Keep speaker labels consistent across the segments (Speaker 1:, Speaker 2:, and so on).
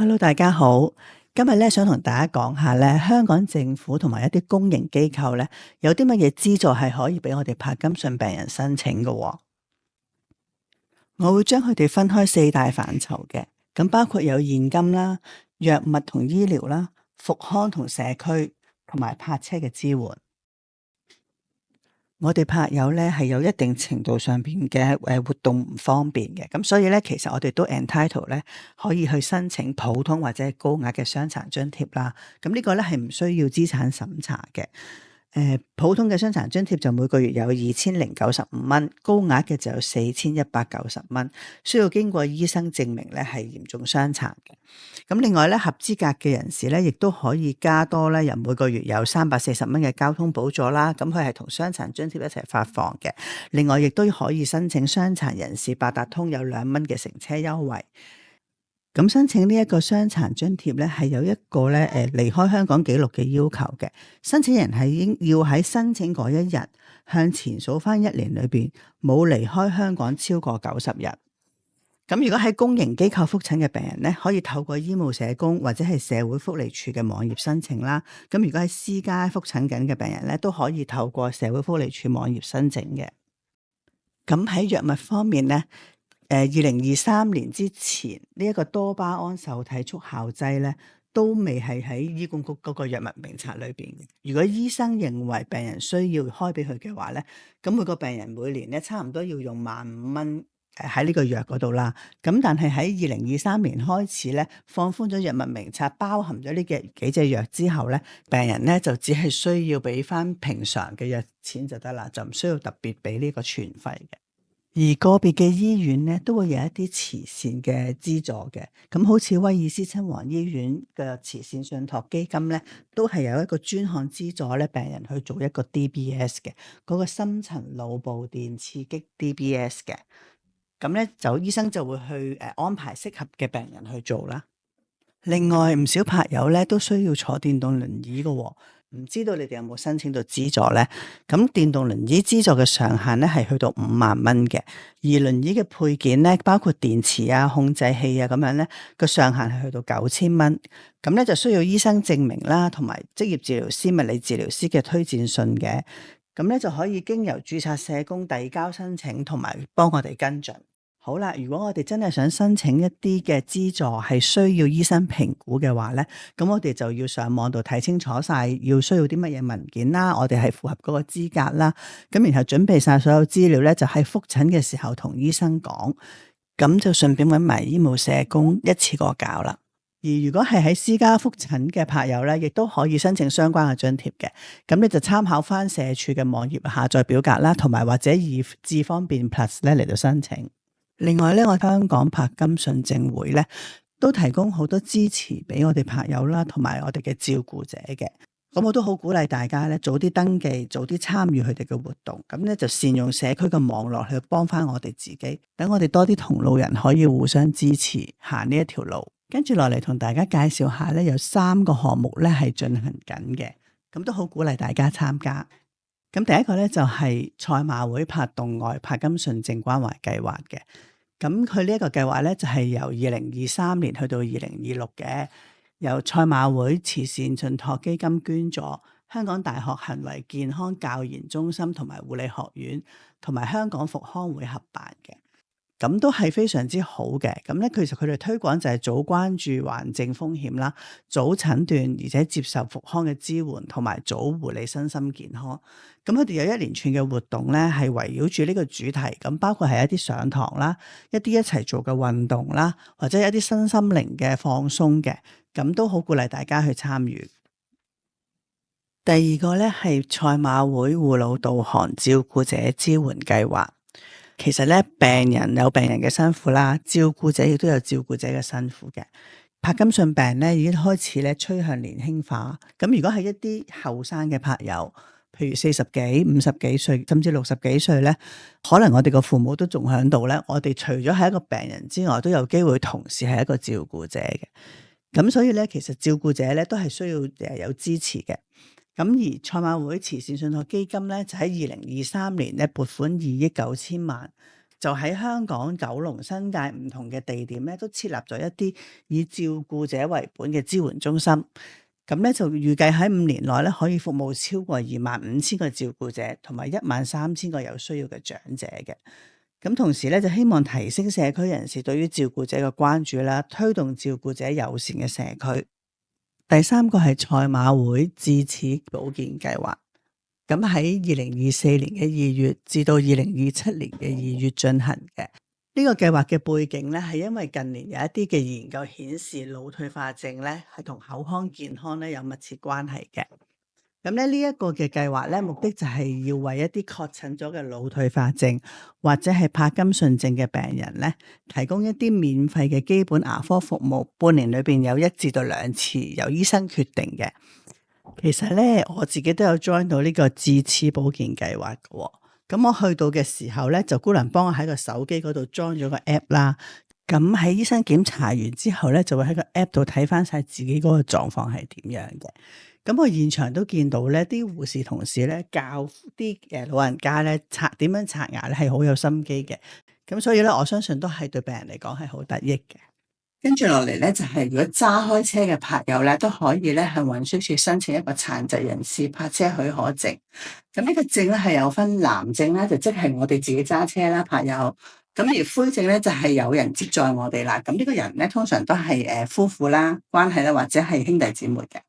Speaker 1: Hello，大家好。今日咧想同大家講下咧，香港政府同埋一啲公營機構咧，有啲乜嘢資助係可以俾我哋柏金遜病人申請嘅喎。我會將佢哋分開四大範疇嘅，咁包括有現金啦、藥物同醫療啦、復康同社區，同埋泊車嘅支援。我哋柏友咧係有一定程度上邊嘅活動唔方便嘅，咁所以咧其實我哋都 entitle 咧可以去申請普通或者係高額嘅傷殘津貼啦。咁呢個咧係唔需要資產審查嘅。普通嘅傷殘津貼就每個月有2095蚊，高額嘅就有4190蚊，需要經過醫生證明咧係嚴重傷殘嘅。咁另外咧，合資格嘅人士咧，亦都可以加多咧，由每個月有340蚊嘅交通補助啦。咁佢係同傷殘津貼一齊發放嘅。另外，亦都可以申請傷殘人士八達通有2蚊嘅乘車優惠。咁申請呢一個傷殘津貼咧，係有一個咧離開香港記錄嘅要求嘅。申請人係要喺申請嗰一日向前數翻1年裏邊冇離開香港超過90日。咁如果喺公營機構覆診嘅病人咧，可以透過醫務社工或者係社會福利署嘅網頁申請啦。咁如果喺私家覆診緊嘅病人咧，都可以透過社會福利署網頁申請嘅。咁喺藥物方面咧，2023年之前呢一個多巴胺受體促效劑咧，都未係喺醫管局嗰個藥物名冊裏邊嘅。如果醫生認為病人需要開俾佢嘅話咧，咁每個病人每年咧差唔多要用15,000蚊喺呢個藥嗰度啦。咁但係喺2023年開始咧，放寬咗藥物名冊，包含咗呢幾隻藥之後咧，病人咧就只係需要俾翻平常嘅藥錢就得啦，就唔需要特別俾呢個全費嘅。而個別嘅醫院咧，都會有一啲慈善嘅資助嘅。咁好似威爾斯親王醫院嘅慈善信託基金咧，都係有一個專項資助咧，病人去做一個 DBS 嘅嗰個深層腦部電刺激 DBS 嘅。咁咧就醫生就會去安排適合嘅病人去做啦。另外唔少柏友咧都需要坐電動輪椅嘅喎。唔知道你哋有冇申請到資助呢？咁電動輪椅資助嘅上限咧係去到5萬蚊嘅，而輪椅嘅配件咧包括電池啊、控制器啊咁樣咧，個上限係去到9000蚊。咁咧就需要醫生證明啦，同埋職業治療師、物理治療師嘅推薦信嘅。咁咧就可以經由註冊社工遞交申請，同埋幫我哋跟進。好啦，如果我哋真係想申請一啲嘅資助係需要醫生評估嘅話咧，咁我哋就要上網度睇清楚晒，要需要啲乜嘢文件啦，我哋係符合嗰個資格啦，咁然後準備晒所有資料咧，就喺覆診嘅時候同醫生講，咁就順便揾埋醫務社工一次過搞啦。而如果係喺私家覆診嘅柏友咧，亦都可以申請相關嘅津貼嘅。咁你就參考翻社署嘅網頁下載表格啦，同埋或者以智方便 Plus 咧嚟到申請。另外咧，我香港柏金遜症會咧都提供好多支持俾我哋柏友啦，同埋我哋嘅照顧者嘅。咁我都好鼓勵大家咧早啲登記，早啲參與佢哋嘅活動。咁咧就善用社區嘅網絡去幫翻我哋自己，等我哋多啲同路人可以互相支持行呢一條路。跟住落嚟同大家介紹下咧，有3個項目咧係進行緊嘅，咁都好鼓勵大家參加。咁第一個咧就係賽馬會柏動愛柏金遜症關懷計劃嘅。咁佢呢一個計劃咧就係由2023年去到2026嘅，由賽馬會慈善信託基金捐助，香港大學行為健康教研中心同埋護理學院同埋香港復康會合辦嘅。咁都係非常之好嘅。咁咧，其實佢哋推廣就係早關注患症風險啦，早診斷，而且接受復康嘅支援，同埋早護理身心健康。咁佢哋有一連串嘅活動咧，係圍繞住呢個主題。咁包括係一啲上堂啦，一啲一齊做嘅運動啦，或者一啲身心靈嘅放鬆嘅。咁都好鼓勵大家去參與。第二個咧係賽馬會護老導航照顧者支援計劃。其實咧，病人有病人嘅辛苦啦，照顧者亦都有照顧者嘅辛苦嘅。柏金遜病咧已經開始咧趨向年輕化。咁如果係一啲後生嘅柏友，譬如40幾、50幾歲，甚至60幾歲咧，可能我哋個父母都仲喺度咧。我哋除咗係一個病人之外，都有機會同時係一個照顧者嘅。咁所以咧，其實照顧者咧都係需要有支持嘅。咁而賽馬會慈善信託基金咧就喺2023年咧撥款2億9千萬，就喺香港、九龍、新界唔同嘅地點咧，都設立咗一啲以照顧者為本嘅支援中心。咁咧就預計喺5年內咧，可以服務超過25,000個照顧者，同埋13,000個有需要嘅長者嘅。咁同時咧，就希望提升社區人士對於照顧者嘅關注啦，推動照顧者友善嘅社區。第3個係賽馬會智齒保健計劃。咁喺2024年嘅2月至到2027年嘅2月進行嘅。呢個計劃嘅背景咧，係因為近年有一啲嘅研究顯示腦退化症咧係同口腔健康咧有密切關係嘅。咁咧呢一個嘅計劃咧，目的就係要為一啲確診咗嘅腦退化症或者係帕金遜症嘅病人咧，提供一啲免費嘅基本牙科服務，半年裏邊有1至2次，由醫生決定嘅。其實咧，我自己都有 join 到呢個智齒保健計劃嘅。咁我去到嘅時候咧，就姑娘幫我喺個手機嗰度裝咗個 app 啦。咁喺醫生檢查完之後咧，就會喺個 app 度睇翻晒自己嗰個狀況係點樣嘅。咁我現場都見到咧，啲護士同事咧教啲老人家咧點樣刷牙咧係好有心機嘅。咁所以咧，我相信都係對病人嚟講係好得益嘅。跟住落嚟咧，就係如果揸開車嘅朋友咧，都可以咧向運輸署申請一個殘疾人士泊車許可證。咁呢個證咧係有分藍證啦，就即係我哋自己揸車啦，朋友。咁而灰證咧就係有人接載我哋啦。咁呢個人咧通常都係夫婦啦、關係啦，或者係兄弟姊妹嘅。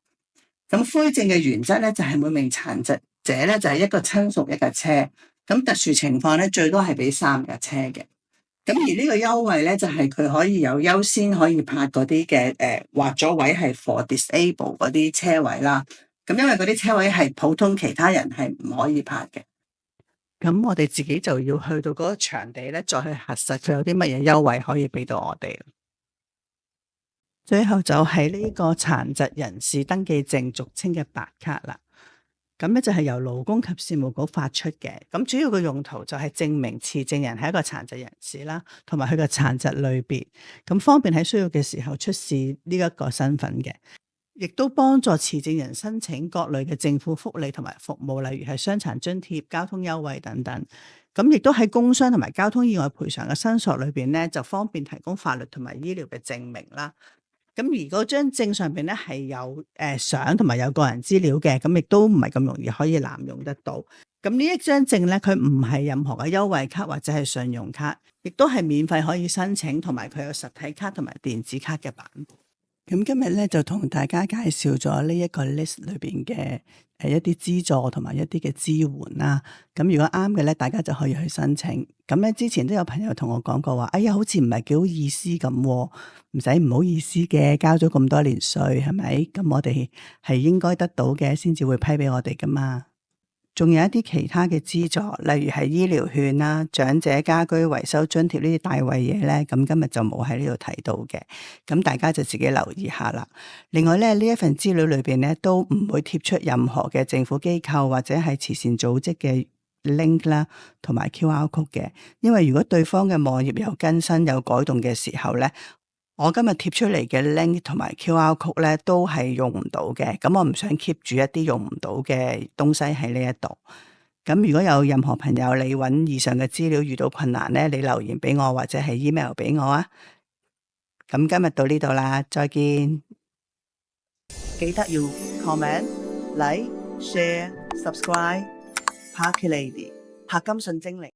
Speaker 1: 咁灰證嘅原則咧就係每名殘疾者咧就係一個親屬一架車。咁特殊情況咧最多係俾3架車嘅。咁而呢個優惠咧，就係佢可以有優先可以泊嗰啲嘅劃咗位係 for disable 嗰啲車位啦。咁因為嗰啲車位係普通其他人係唔可以泊嘅。咁我哋自己就要去到嗰個場地咧，再去核實佢有啲乜嘢優惠可以俾到我哋。最後就係呢個殘疾人士登記證，俗稱嘅白卡啦。咁咧就係由勞工及事務局發出嘅，咁主要嘅用途就係證明持證人係一個殘疾人士啦，同埋佢嘅殘疾類別，咁方便喺需要嘅時候出示呢一個身份嘅，亦都幫助持證人申請各類嘅政府福利同埋服務，例如係傷殘津貼、交通優惠等等。咁亦都喺工傷同埋交通意外賠償嘅申索裏邊咧，就方便提供法律同埋醫療嘅證明啦。咁而嗰張證上邊咧係有相同埋有個人資料嘅，咁亦都唔係咁容易可以濫用得到。咁呢一張證咧，佢唔係任何嘅優惠卡或者係信用卡，亦都係免費可以申請，同埋佢有實體卡同埋電子卡嘅版本。咁今日咧就同大家介紹咗呢一個 list 裏邊嘅一啲資助同埋一啲嘅支援啦。咁如果啱嘅咧，大家就可以去申請。咁咧之前都有朋友同我講過話，哎呀，好似唔係幾好意思咁，唔使唔好意思嘅，交咗咁多年稅係咪？咁我哋係應該得到嘅，先至會批俾我哋噶嘛。仲有一啲其他嘅資助，例如係醫療券啦、長者家居維修津貼呢啲大位嘢咧，咁今日就冇喺呢度睇到嘅，咁大家就自己留意下啦。另外咧，呢一份資料裏邊咧都唔會貼出任何嘅政府機構或者係慈善組織嘅 link 啦，同埋 QR code 嘅，因為如果對方嘅網頁有更新有改動嘅時候咧，我今日貼出嚟嘅 link 同埋 QR code 咧都係用唔到嘅，咁我唔想 keep 住一啲用唔到嘅東西喺呢一度。咁如果有任何朋友你揾以上嘅資料遇到困難咧，你留言俾我或者係 email 俾我啊。咁今日到呢度啦，再見。記得要 comment、like、share、subscribe。Parky Lady，柏金遜精靈。